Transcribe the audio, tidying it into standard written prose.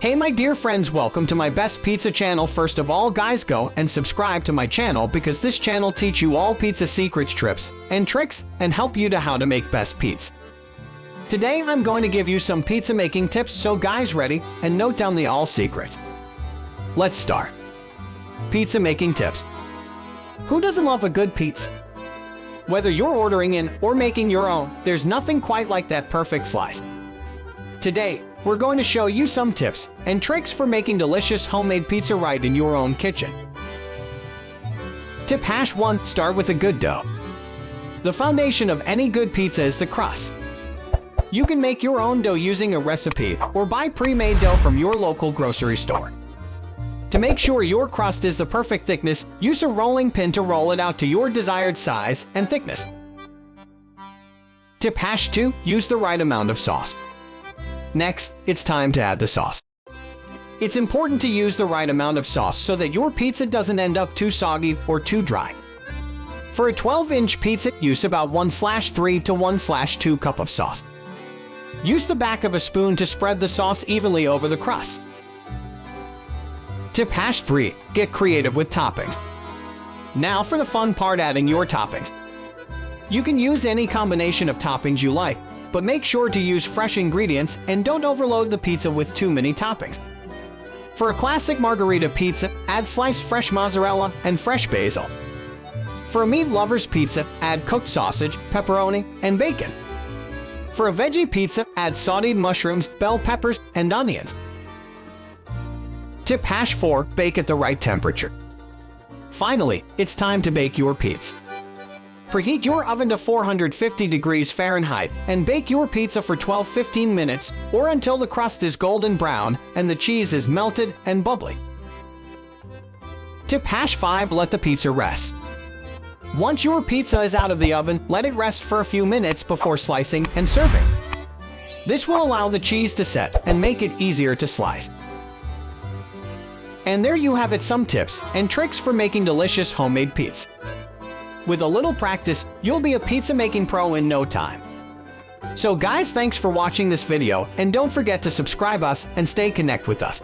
Hey my dear friends, welcome to my best pizza channel. First of all guys, go and subscribe to my channel because this channel teach you all pizza secrets, tips and tricks and help you to how to make best pizza. Today I'm going to give you some pizza making tips, so guys ready and note down the all secrets. Let's start. Pizza making tips. Who doesn't love a good pizza? Whether you're ordering in or making your own, there's nothing quite like that perfect slice. Today, we're going to show you some tips and tricks for making delicious homemade pizza right in your own kitchen. Tip #1. Start with a good dough. The foundation of any good pizza is the crust. You can make your own dough using a recipe or buy pre-made dough from your local grocery store. To make sure your crust is the perfect thickness, use a rolling pin to roll it out to your desired size and thickness. Tip #2. Use the right amount of sauce. Next, it's time to add the sauce. It's important to use the right amount of sauce so that your pizza doesn't end up too soggy or too dry. For a 12-inch pizza, use about 1/3 to 1/2 cup of sauce. Use the back of a spoon to spread the sauce evenly over the crust. Tip #3. Get creative with toppings. Now for the fun part, adding your toppings. You can use any combination of toppings you like, but make sure to use fresh ingredients and don't overload the pizza with too many toppings. For a classic margherita pizza, add sliced fresh mozzarella and fresh basil. For a meat lover's pizza, add cooked sausage, pepperoni, and bacon. For a veggie pizza, add sauteed mushrooms, bell peppers, and onions. Tip #4. Bake at the right temperature. Finally, it's time to bake your pizza. Preheat your oven to 450 degrees Fahrenheit and bake your pizza for 12-15 minutes or until the crust is golden brown and the cheese is melted and bubbly. Tip #5. Let the pizza rest. Once your pizza is out of the oven, let it rest for a few minutes before slicing and serving. This will allow the cheese to set and make it easier to slice. And there you have it, some tips and tricks for making delicious homemade pizza. With a little practice, you'll be a pizza making pro in no time. So guys, thanks for watching this video and don't forget to subscribe us and stay connected with us.